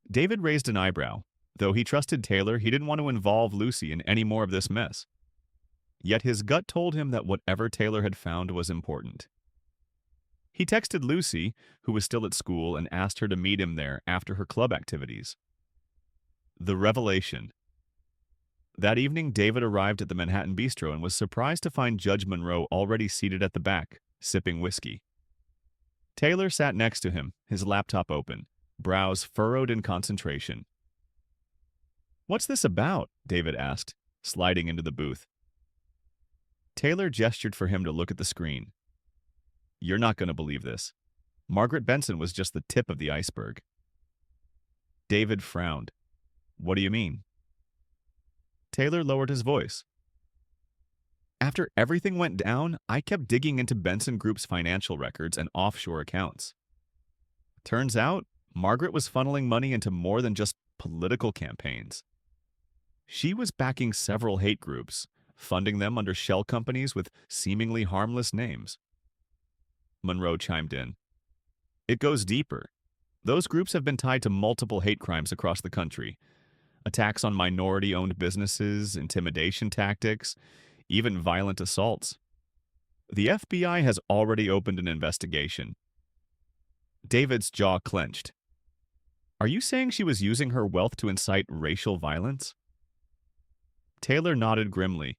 David raised an eyebrow. Though he trusted Taylor, he didn't want to involve Lucy in any more of this mess. Yet his gut told him that whatever Taylor had found was important. He texted Lucy, who was still at school, and asked her to meet him there after her club activities. The revelation. That evening, David arrived at the Manhattan Bistro and was surprised to find Judge Monroe already seated at the back, sipping whiskey. Taylor sat next to him, his laptop open, brows furrowed in concentration. "What's this about?" David asked, sliding into the booth. Taylor gestured for him to look at the screen. "You're not going to believe this. Margaret Benson was just the tip of the iceberg." David frowned. "What do you mean?" Taylor lowered his voice. "After everything went down, I kept digging into Benson Group's financial records and offshore accounts. Turns out, Margaret was funneling money into more than just political campaigns. She was backing several hate groups, funding them under shell companies with seemingly harmless names." Monroe chimed in. "It goes deeper. Those groups have been tied to multiple hate crimes across the country. Attacks on minority-owned businesses, intimidation tactics, even violent assaults. The FBI has already opened an investigation." David's jaw clenched. "Are you saying she was using her wealth to incite racial violence?" Taylor nodded grimly.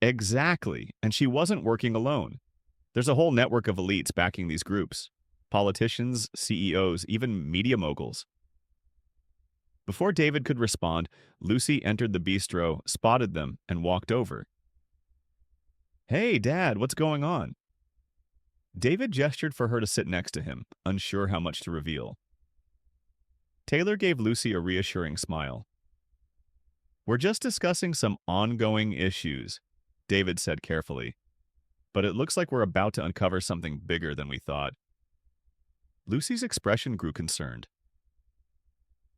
"Exactly, and she wasn't working alone. There's a whole network of elites backing these groups. Politicians, CEOs, even media moguls." Before David could respond, Lucy entered the bistro, spotted them, and walked over. "Hey, Dad, what's going on?" David gestured for her to sit next to him, unsure how much to reveal. Taylor gave Lucy a reassuring smile. "We're just discussing some ongoing issues," David said carefully. "But it looks like we're about to uncover something bigger than we thought." Lucy's expression grew concerned.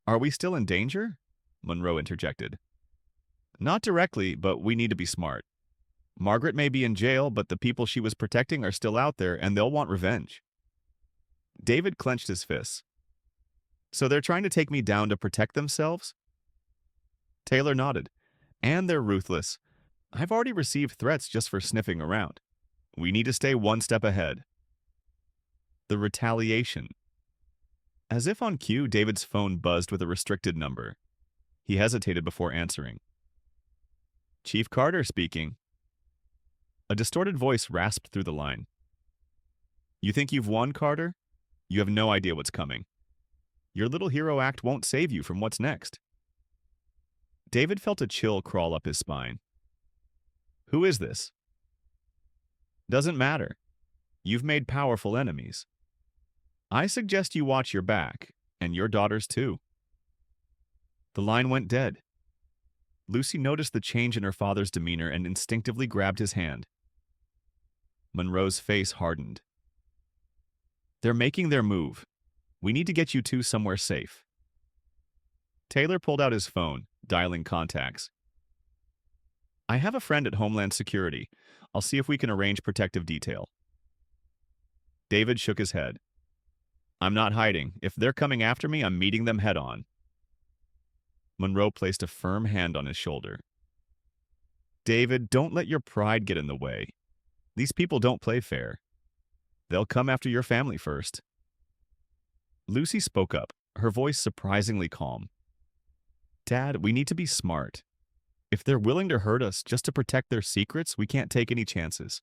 "Are we still in danger?" Monroe interjected. "Not directly, but we need to be smart. Margaret may be in jail, but the people she was protecting are still out there, and they'll want revenge." David clenched his fists. "So they're trying to take me down to protect themselves?" Taylor nodded. "And they're ruthless. I've already received threats just for sniffing around. We need to stay one step ahead." The retaliation. As if on cue, David's phone buzzed with a restricted number. He hesitated before answering. "Chief Carter speaking." A distorted voice rasped through the line. "You think you've won, Carter? You have no idea what's coming. Your little hero act won't save you from what's next." David felt a chill crawl up his spine. "Who is this?" "Doesn't matter. You've made powerful enemies. I suggest you watch your back, and your daughters too." The line went dead. Lucy noticed the change in her father's demeanor and instinctively grabbed his hand. Monroe's face hardened. "They're making their move. We need to get you two somewhere safe." Taylor pulled out his phone, dialing contacts. "I have a friend at Homeland Security. I'll see if we can arrange protective detail." David shook his head. "I'm not hiding. If they're coming after me, I'm meeting them head on." Monroe placed a firm hand on his shoulder. "David, don't let your pride get in the way. These people don't play fair. They'll come after your family first. Lucy spoke up, her voice surprisingly calm. Dad, we need to be smart. If they're willing to hurt us just to protect their secrets, we can't take any chances.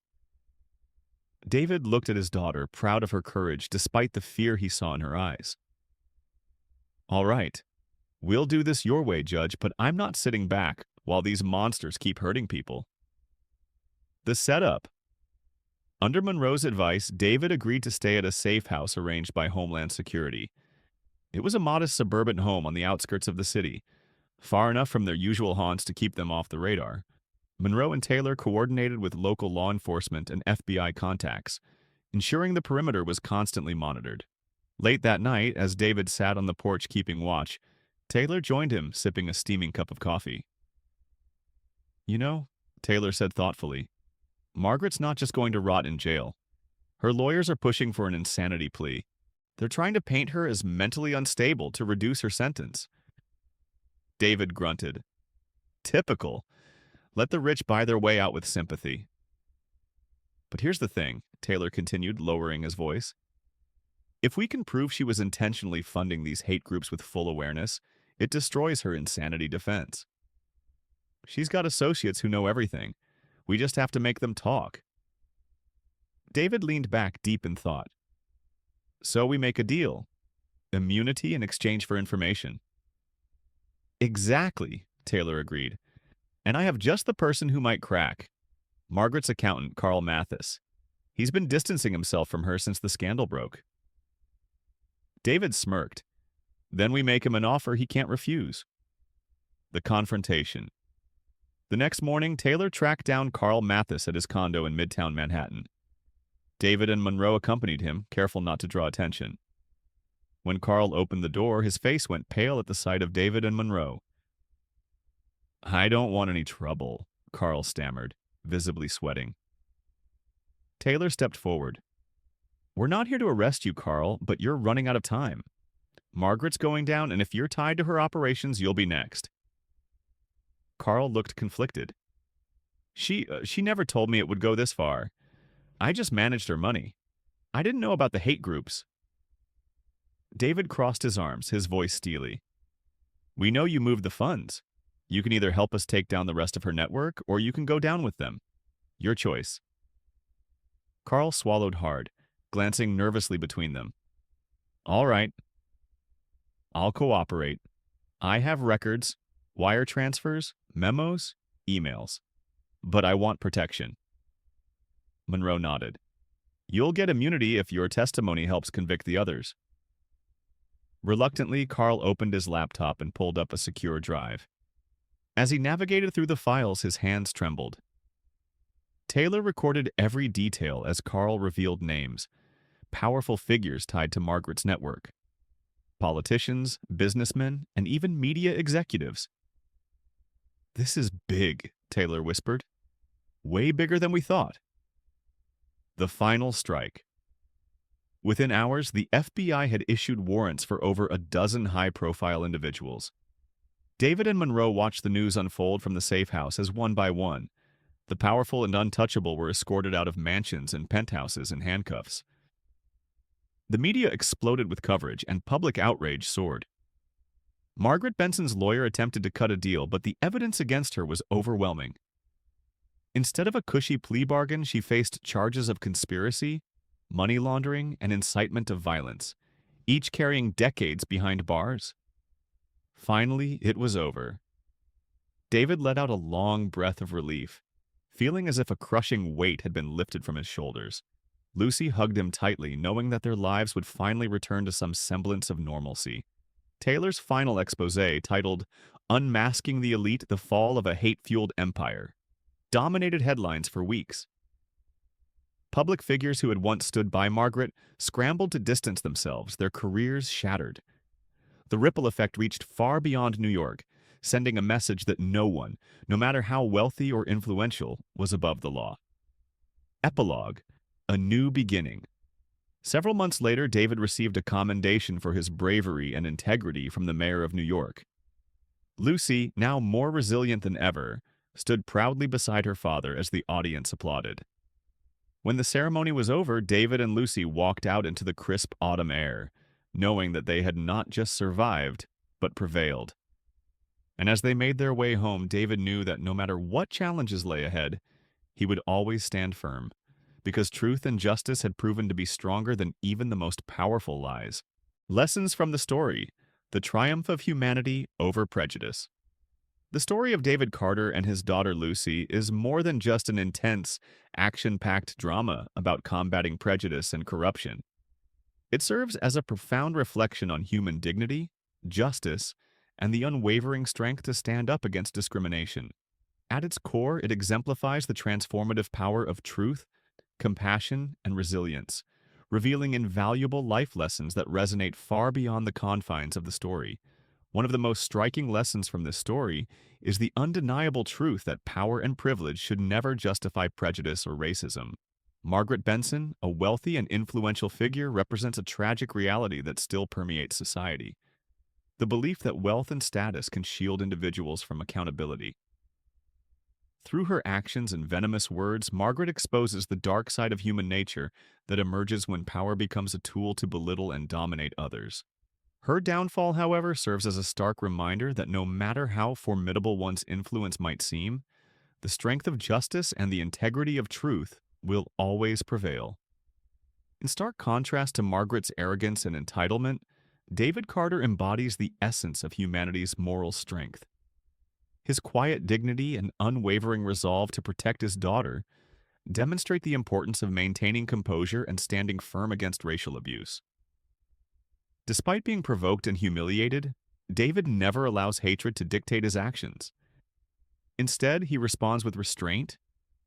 David looked at his daughter, proud of her courage despite the fear he saw in her eyes. All right, we'll do this your way, Judge, but I'm not sitting back while these monsters keep hurting people. The setup. Under Monroe's advice, David agreed to stay at a safe house arranged by Homeland Security. It was a modest suburban home on the outskirts of the city, far enough from their usual haunts to keep them off the radar. Monroe and Taylor coordinated with local law enforcement and FBI contacts, ensuring the perimeter was constantly monitored. Late that night, as David sat on the porch keeping watch, Taylor joined him, sipping a steaming cup of coffee. You know, Taylor said thoughtfully, Margaret's not just going to rot in jail. Her lawyers are pushing for an insanity plea. They're trying to paint her as mentally unstable to reduce her sentence. David grunted. Typical. Let the rich buy their way out with sympathy. But here's the thing, Taylor continued, lowering his voice. If we can prove she was intentionally funding these hate groups with full awareness, it destroys her insanity defense. She's got associates who know everything. We just have to make them talk. David leaned back deep in thought. So we make a deal. Immunity in exchange for information. Exactly, Taylor agreed. And I have just the person who might crack. Margaret's accountant, Carl Mathis. He's been distancing himself from her since the scandal broke. David smirked. Then we make him an offer he can't refuse. The confrontation. The next morning, Taylor tracked down Carl Mathis at his condo in Midtown Manhattan. David and Monroe accompanied him, careful not to draw attention. When Carl opened the door, his face went pale at the sight of David and Monroe. I don't want any trouble, Carl stammered, visibly sweating. Taylor stepped forward. We're not here to arrest you, Carl, but you're running out of time. Margaret's going down, and if you're tied to her operations, you'll be next. Carl looked conflicted. She never told me it would go this far. I just managed her money. I didn't know about the hate groups. David crossed his arms, his voice steely. We know you moved the funds. You can either help us take down the rest of her network, or you can go down with them. Your choice. Carl swallowed hard, glancing nervously between them. All right. I'll cooperate. I have records, wire transfers, memos, emails. But I want protection. Monroe nodded. You'll get immunity if your testimony helps convict the others. Reluctantly, Carl opened his laptop and pulled up a secure drive. As he navigated through the files, his hands trembled. Taylor recorded every detail as Carl revealed names, powerful figures tied to Margaret's network. Politicians, businessmen, and even media executives. This is big, Taylor whispered. Way bigger than we thought. The final strike. Within hours, the FBI had issued warrants for over a dozen high-profile individuals. David and Monroe watched the news unfold from the safe house as one by one. The powerful and untouchable were escorted out of mansions and penthouses in handcuffs. The media exploded with coverage, and public outrage soared. Margaret Benson's lawyer attempted to cut a deal, but the evidence against her was overwhelming. Instead of a cushy plea bargain, she faced charges of conspiracy, money laundering, and incitement of violence, each carrying decades behind bars. Finally, it was over. David let out a long breath of relief, feeling as if a crushing weight had been lifted from his shoulders. Lucy hugged him tightly, knowing that their lives would finally return to some semblance of normalcy. Taylor's final expose, titled Unmasking the Elite: The Fall of a Hate-Fueled Empire, dominated headlines for weeks. Public figures who had once stood by Margaret scrambled to distance themselves, their careers shattered. The ripple effect reached far beyond New York, sending a message that no one, no matter how wealthy or influential, was above the law. Epilogue: A New Beginning. Several months later, David received a commendation for his bravery and integrity from the mayor of New York. Lucy, now more resilient than ever, stood proudly beside her father as the audience applauded. When the ceremony was over, David and Lucy walked out into the crisp autumn air, knowing that they had not just survived, but prevailed. And as they made their way home, David knew that no matter what challenges lay ahead, he would always stand firm, because truth and justice had proven to be stronger than even the most powerful lies. Lessons from the story: the triumph of humanity over prejudice. The story of David Carter and his daughter Lucy is more than just an intense, action-packed drama about combating prejudice and corruption. It serves as a profound reflection on human dignity, justice, and the unwavering strength to stand up against discrimination. At its core, it exemplifies the transformative power of truth, compassion, and resilience, revealing invaluable life lessons that resonate far beyond the confines of the story. One of the most striking lessons from this story is the undeniable truth that power and privilege should never justify prejudice or racism. Margaret Benson, a wealthy and influential figure, represents a tragic reality that still permeates society: the belief that wealth and status can shield individuals from accountability. Through her actions and venomous words, Margaret exposes the dark side of human nature that emerges when power becomes a tool to belittle and dominate others. Her downfall, however, serves as a stark reminder that no matter how formidable one's influence might seem, the strength of justice and the integrity of truth will always prevail. In stark contrast to Margaret's arrogance and entitlement, David Carter embodies the essence of humanity's moral strength. His quiet dignity and unwavering resolve to protect his daughter demonstrate the importance of maintaining composure and standing firm against racial abuse. Despite being provoked and humiliated, David never allows hatred to dictate his actions. Instead, he responds with restraint,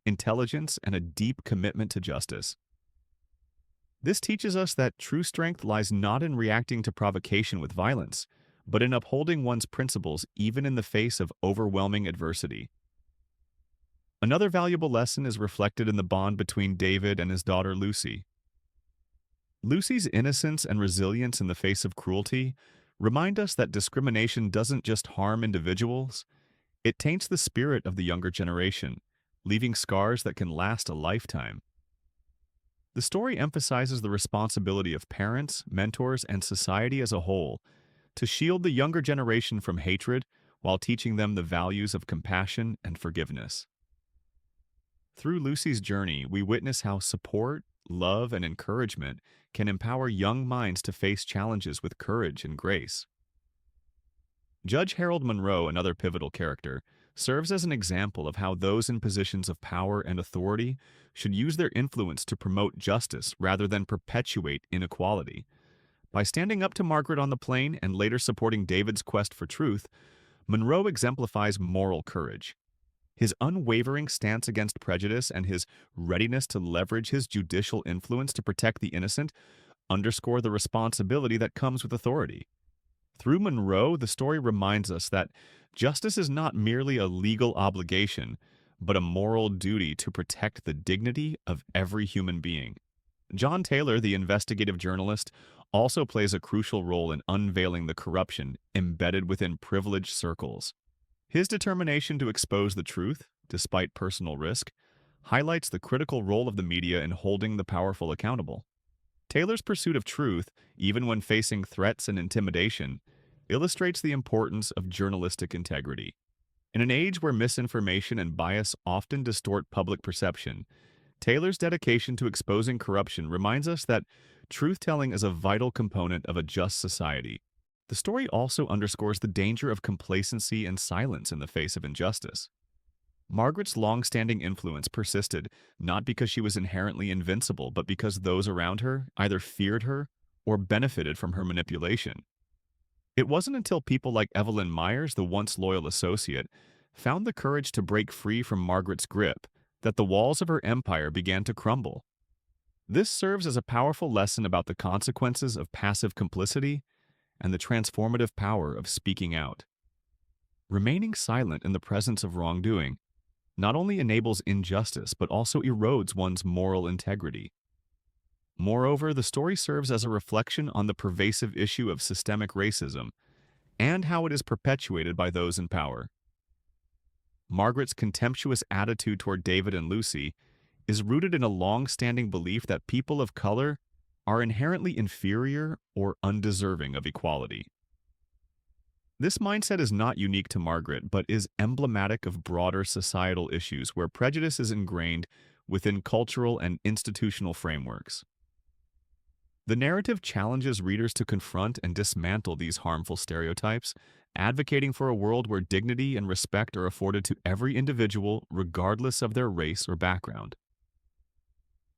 intelligence, and a deep commitment to justice. This teaches us that true strength lies not in reacting to provocation with violence, but in upholding one's principles even in the face of overwhelming adversity. Another valuable lesson is reflected in the bond between David and his daughter Lucy. Lucy's innocence and resilience in the face of cruelty remind us that discrimination doesn't just harm individuals, it taints the spirit of the younger generation, leaving scars that can last a lifetime. The story emphasizes the responsibility of parents, mentors, and society as a whole to shield the younger generation from hatred while teaching them the values of compassion and forgiveness. Through Lucy's journey, we witness how support, love, and encouragement can empower young minds to face challenges with courage and grace. Judge Harold Monroe, another pivotal character, serves as an example of how those in positions of power and authority should use their influence to promote justice rather than perpetuate inequality. By standing up to Margaret on the plane and later supporting David's quest for truth, Monroe exemplifies moral courage. His unwavering stance against prejudice and his readiness to leverage his judicial influence to protect the innocent underscore the responsibility that comes with authority. Through Monroe, the story reminds us that justice is not merely a legal obligation, but a moral duty to protect the dignity of every human being. John Taylor, the investigative journalist, also plays a crucial role in unveiling the corruption embedded within privileged circles. His determination to expose the truth, despite personal risk, highlights the critical role of the media in holding the powerful accountable. Taylor's pursuit of truth, even when facing threats and intimidation, illustrates the importance of journalistic integrity. In an age where misinformation and bias often distort public perception, Taylor's dedication to exposing corruption reminds us that truth-telling is a vital component of a just society. The story also underscores the danger of complacency and silence in the face of injustice. Margaret's long-standing influence persisted not because she was inherently invincible, but because those around her either feared her or benefited from her manipulation. It wasn't until people like Evelyn Myers, the once loyal associate, found the courage to break free from Margaret's grip that the walls of her empire began to crumble. This serves as a powerful lesson about the consequences of passive complicity and the transformative power of speaking out. Remaining silent in the presence of wrongdoing not only enables injustice but also erodes one's moral integrity. Moreover, the story serves as a reflection on the pervasive issue of systemic racism and how it is perpetuated by those in power. Margaret's contemptuous attitude toward David and Lucy is rooted in a long-standing belief that people of color are inherently inferior or undeserving of equality. This mindset is not unique to Margaret, but is emblematic of broader societal issues where prejudice is ingrained within cultural and institutional frameworks. The narrative challenges readers to confront and dismantle these harmful stereotypes, advocating for a world where dignity and respect are afforded to every individual regardless of their race or background.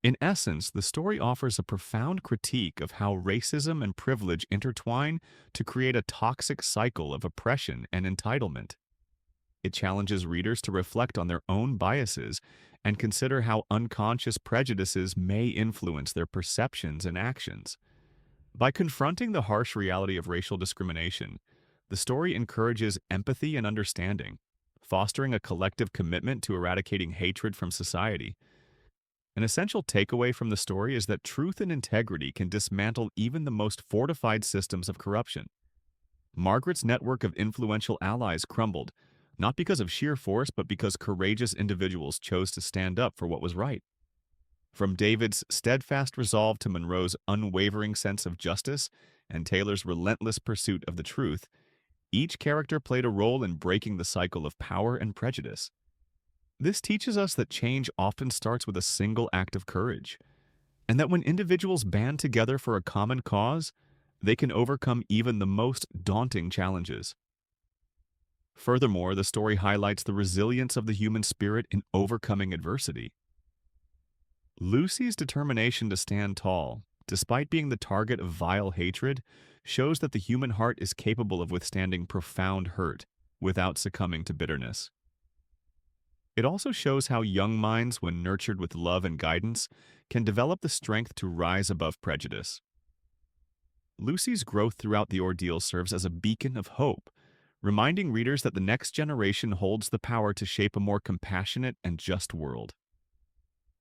In essence, the story offers a profound critique of how racism and privilege intertwine to create a toxic cycle of oppression and entitlement. It challenges readers to reflect on their own biases and consider how unconscious prejudices may influence their perceptions and actions. By confronting the harsh reality of racial discrimination, the story encourages empathy and understanding, fostering a collective commitment to eradicating hatred from society. An essential takeaway from the story is that truth and integrity can dismantle even the most fortified systems of corruption. Margaret's network of influential allies crumbled, not because of sheer force, but because courageous individuals chose to stand up for what was right. From David's steadfast resolve to Monroe's unwavering sense of justice and Taylor's relentless pursuit of the truth, each character played a role in breaking the cycle of power and prejudice. This teaches us that change often starts with a single act of courage, and that when individuals band together for a common cause, they can overcome even the most daunting challenges. Furthermore, the story highlights the resilience of the human spirit in overcoming adversity. Lucy's determination to stand tall, despite being the target of vile hatred, shows that the human heart is capable of withstanding profound hurt without succumbing to bitterness. It also shows how young minds, when nurtured with love and guidance, can develop the strength to rise above prejudice. Lucy's growth throughout the ordeal serves as a beacon of hope, reminding readers that the next generation holds the power to shape a more compassionate and just world.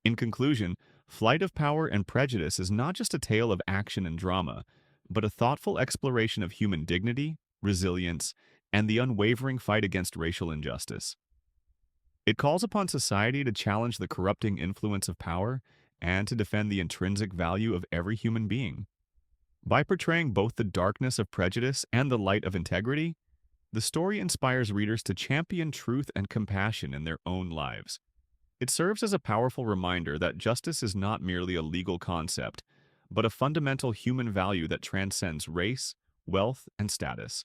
In conclusion, Flight of Power and Prejudice is not just a tale of action and drama, but a thoughtful exploration of human dignity, resilience, and the unwavering fight against racial injustice. It calls upon society to challenge the corrupting influence of power and to defend the intrinsic value of every human being. By portraying both the darkness of prejudice and the light of integrity, the story inspires readers to champion truth and compassion in their own lives. It serves as a powerful reminder that justice is not merely a legal concept, but a fundamental human value that transcends race, wealth, and status.